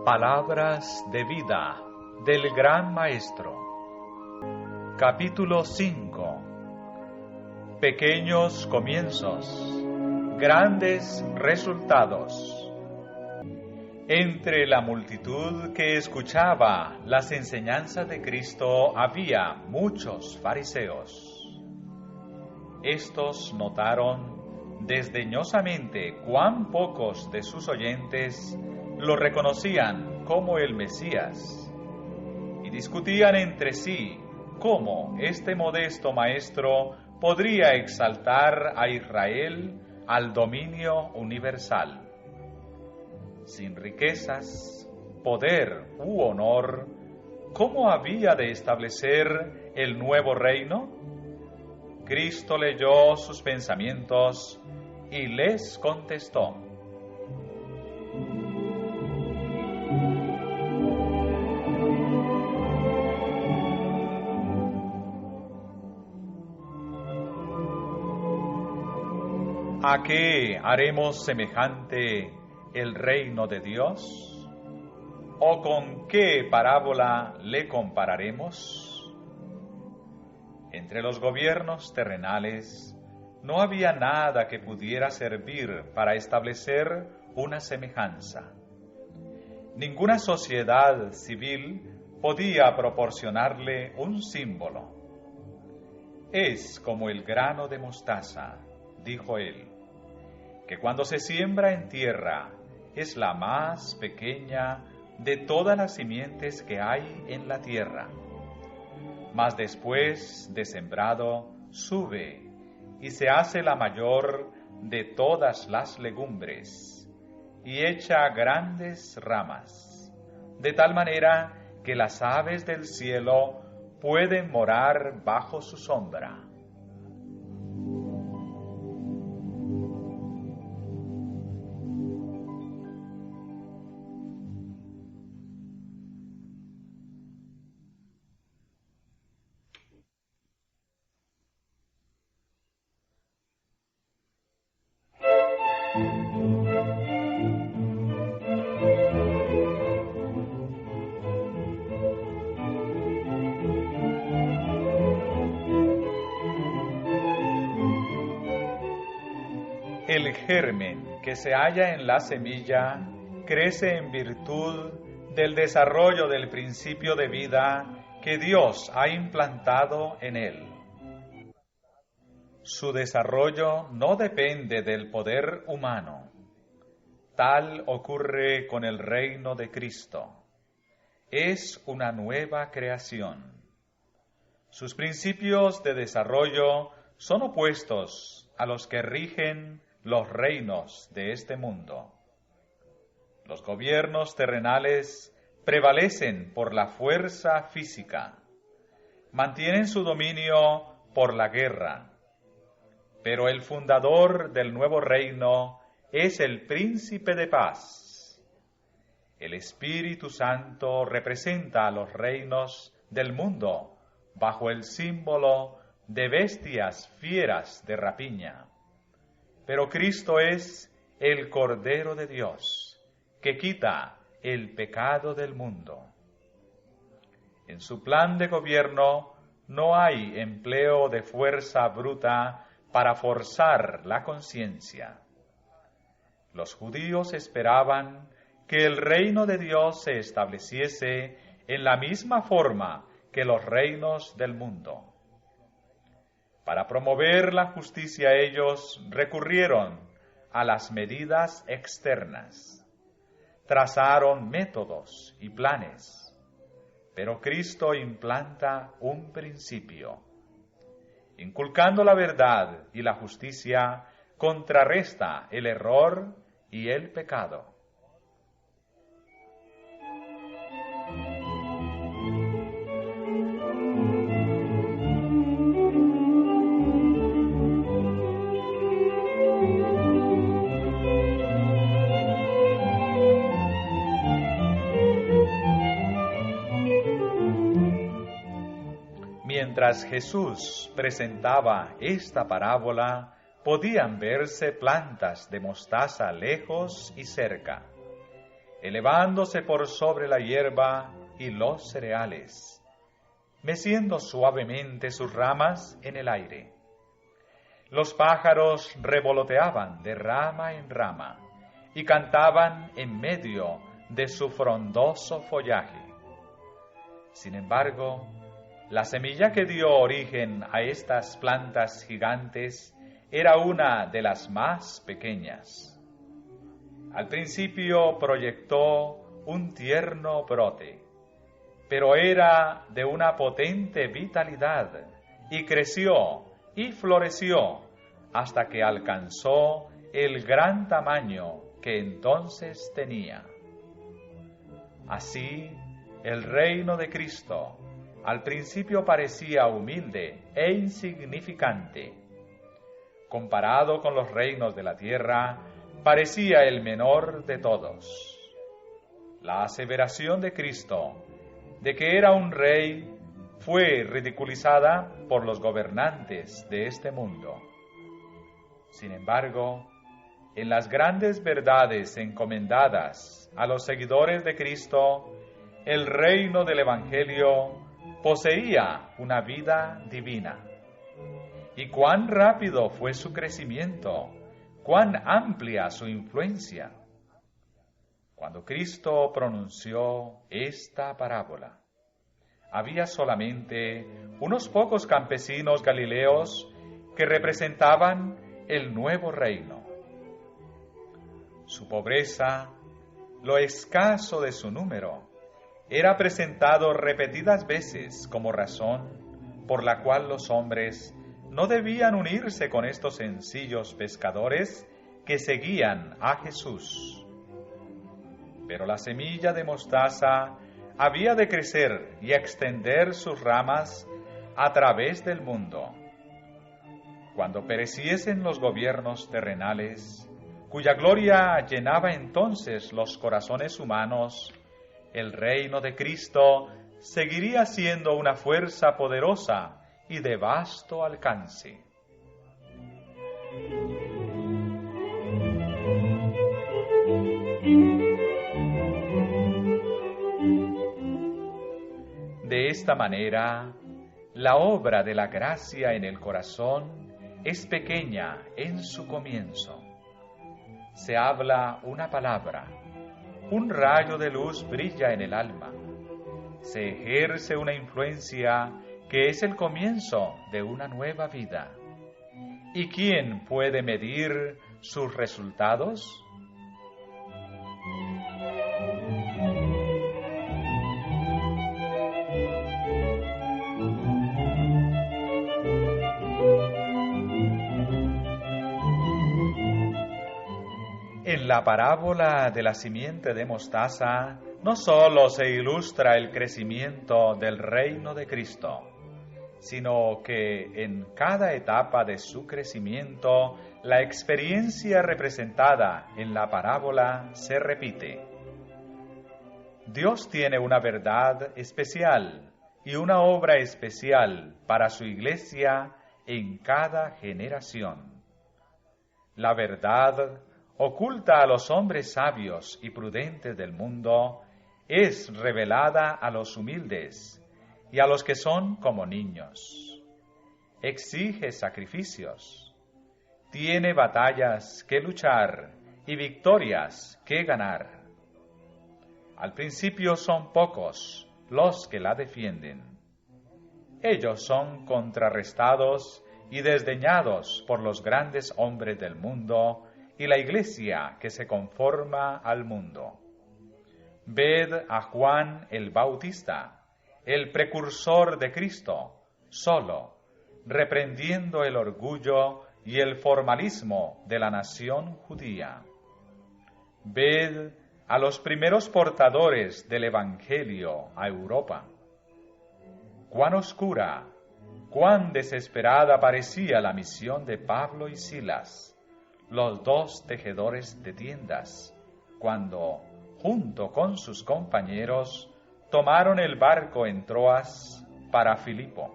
Palabras de vida del Gran Maestro. Capítulo 5. Pequeños comienzos, grandes resultados. Entre la multitud que escuchaba las enseñanzas de Cristo había muchos fariseos. Estos notaron desdeñosamente cuán pocos de sus oyentes lo reconocían como el Mesías, y discutían entre sí cómo este modesto maestro podría exaltar a Israel al dominio universal. Sin riquezas, poder u honor, ¿cómo había de establecer el nuevo reino? Cristo leyó sus pensamientos y les contestó: ¿A qué haremos semejante el reino de Dios? ¿O con qué parábola le compararemos? Entre los gobiernos terrenales no había nada que pudiera servir para establecer una semejanza. Ninguna sociedad civil podía proporcionarle un símbolo. Es como el grano de mostaza, dijo él, que cuando se siembra en tierra es la más pequeña de todas las simientes que hay en la tierra. Mas después de sembrado sube y se hace la mayor de todas las legumbres y echa grandes ramas, de tal manera que las aves del cielo pueden morar bajo su sombra. El germen que se halla en la semilla crece en virtud del desarrollo del principio de vida que Dios ha implantado en él. Su desarrollo no depende del poder humano. Tal ocurre con el reino de Cristo. Es una nueva creación. Sus principios de desarrollo son opuestos a los que rigen los reinos de este mundo. Los gobiernos terrenales prevalecen por la fuerza física, mantienen su dominio por la guerra, pero el fundador del nuevo reino es el príncipe de paz. El Espíritu Santo representa a los reinos del mundo bajo el símbolo de bestias fieras de rapiña. Pero Cristo es el Cordero de Dios, que quita el pecado del mundo. En su plan de gobierno no hay empleo de fuerza bruta para forzar la conciencia. Los judíos esperaban que el reino de Dios se estableciese en la misma forma que los reinos del mundo. Para promover la justicia ellos recurrieron a las medidas externas, trazaron métodos y planes, pero Cristo implanta un principio. Inculcando la verdad y la justicia, contrarresta el error y el pecado. Mientras Jesús presentaba esta parábola, podían verse plantas de mostaza lejos y cerca. elevándose por sobre la hierba y los cereales, meciendo suavemente sus ramas en el aire. Los pájaros revoloteaban de rama en rama y cantaban en medio de su frondoso follaje. Sin embargo, la semilla que dio origen a estas plantas gigantes era una de las más pequeñas. Al principio proyectó un tierno brote, pero era de una potente vitalidad y creció y floreció hasta que alcanzó el gran tamaño que entonces tenía. Así, el reino de Cristo al principio parecía humilde e insignificante. Comparado con los reinos de la tierra, parecía el menor de todos. La aseveración de Cristo de que era un rey fue ridiculizada por los gobernantes de este mundo. Sin embargo, en las grandes verdades encomendadas a los seguidores de Cristo, el reino del Evangelio poseía una vida divina. Y cuán rápido fue su crecimiento, cuán amplia su influencia. Cuando Cristo pronunció esta parábola, había solamente unos pocos campesinos galileos que representaban el nuevo reino. Su pobreza, lo escaso de su número, era presentado repetidas veces como razón por la cual los hombres no debían unirse con estos sencillos pescadores que seguían a Jesús. Pero la semilla de mostaza había de crecer y extender sus ramas a través del mundo. Cuando pereciesen los gobiernos terrenales, cuya gloria llenaba entonces los corazones humanos, el reino de Cristo seguiría siendo una fuerza poderosa y de vasto alcance. De esta manera, la obra de la gracia en el corazón es pequeña en su comienzo. Se habla una palabra, un rayo de luz brilla en el alma, se ejerce una influencia que es el comienzo de una nueva vida. ¿Y quién puede medir sus resultados? En la parábola de la simiente de mostaza, no solo se ilustra el crecimiento del reino de Cristo, sino que en cada etapa de su crecimiento, la experiencia representada en la parábola se repite. Dios tiene una verdad especial y una obra especial para su iglesia en cada generación. La verdad oculta a los hombres sabios y prudentes del mundo, es revelada a los humildes y a los que son como niños. Exige sacrificios, tiene batallas que luchar y victorias que ganar. Al principio son pocos los que la defienden. Ellos son contrarrestados y desdeñados por los grandes hombres del mundo y la iglesia que se conforma al mundo. Ved a Juan el Bautista, el precursor de Cristo, solo, reprendiendo el orgullo y el formalismo de la nación judía. Ved a los primeros portadores del Evangelio a Europa. Cuán oscura, cuán desesperada parecía la misión de Pablo y Silas, los dos tejedores de tiendas, cuando, junto con sus compañeros, tomaron el barco en Troas para Filipo.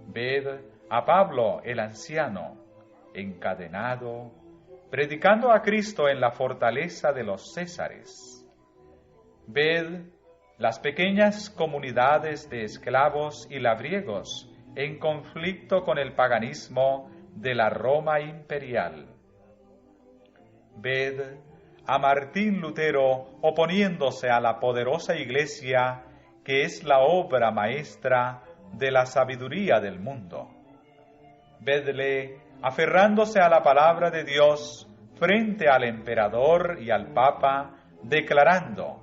Ved a Pablo el anciano, encadenado, predicando a Cristo en la fortaleza de los Césares. Ved las pequeñas comunidades de esclavos y labriegos en conflicto con el paganismo de la Roma imperial. Ved a Martín Lutero oponiéndose a la poderosa Iglesia que es la obra maestra de la sabiduría del mundo. Vedle aferrándose a la palabra de Dios frente al emperador y al papa, declarando: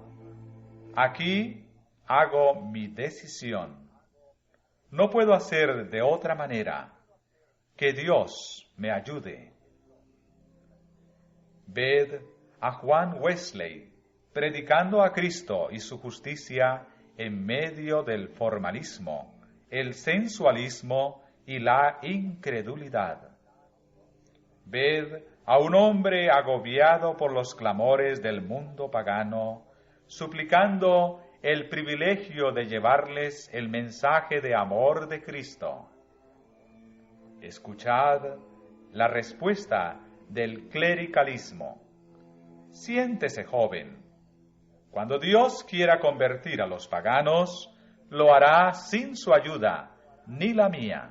aquí hago mi decisión. No puedo hacer de otra manera. Que Dios me ayude. Ved a Juan Wesley predicando a Cristo y su justicia en medio del formalismo, el sensualismo y la incredulidad. Ved a un hombre agobiado por los clamores del mundo pagano, suplicando el privilegio de llevarles el mensaje de amor de Cristo. Escuchad la respuesta del clericalismo. Siéntese, joven. Cuando Dios quiera convertir a los paganos, lo hará sin su ayuda, ni la mía.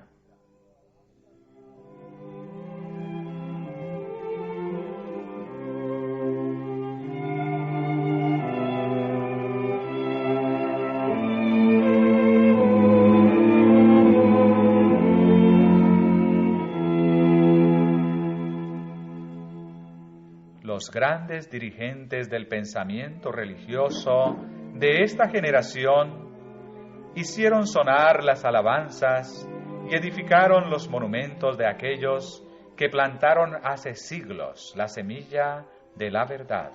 Los grandes dirigentes del pensamiento religioso de esta generación hicieron sonar las alabanzas y edificaron los monumentos de aquellos que plantaron hace siglos la semilla de la verdad.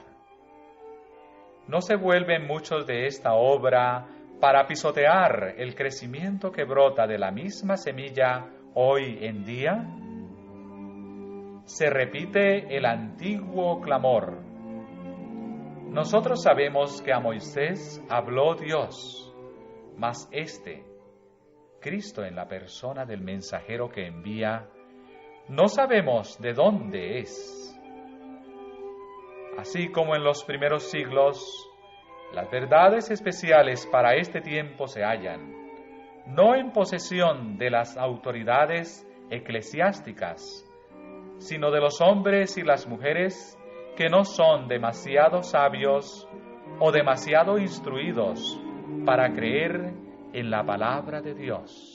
¿No se vuelven muchos de esta obra para pisotear el crecimiento que brota de la misma semilla hoy en día? Se repite el antiguo clamor. Nosotros sabemos que a Moisés habló Dios, mas Cristo en la persona del mensajero que envía, no sabemos de dónde es. Así como en los primeros siglos, las verdades especiales para este tiempo se hallan, no en posesión de las autoridades eclesiásticas, sino de los hombres y las mujeres que no son demasiado sabios o demasiado instruidos para creer en la palabra de Dios.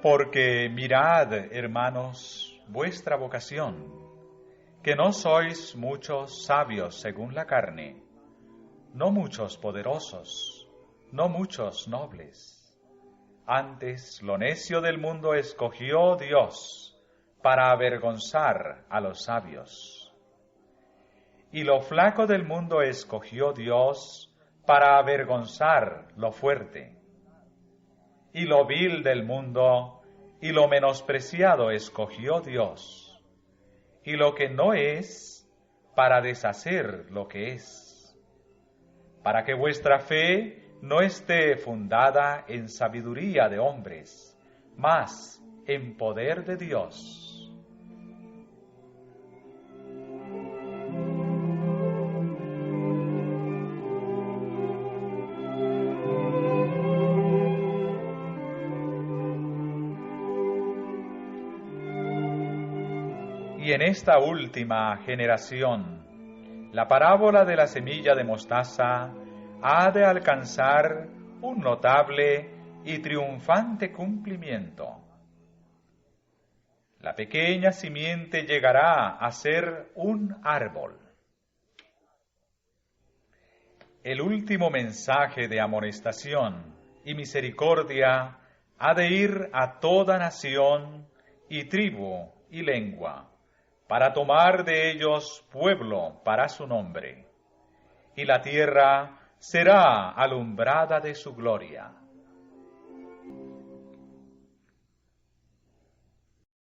Porque mirad, hermanos, vuestra vocación, que no sois muchos sabios según la carne, no muchos poderosos, no muchos nobles. Antes lo necio del mundo escogió Dios para avergonzar a los sabios. Y lo flaco del mundo escogió Dios para avergonzar lo fuerte. Y lo vil del mundo y lo menospreciado escogió Dios, y lo que no es, para deshacer lo que es, para que vuestra fe no esté fundada en sabiduría de hombres, mas en poder de Dios. Y en esta última generación, la parábola de la semilla de mostaza ha de alcanzar un notable y triunfante cumplimiento. La pequeña simiente llegará a ser un árbol. El último mensaje de amonestación y misericordia ha de ir a toda nación y tribu y lengua, para tomar de ellos pueblo para su nombre, y la tierra será alumbrada de su gloria.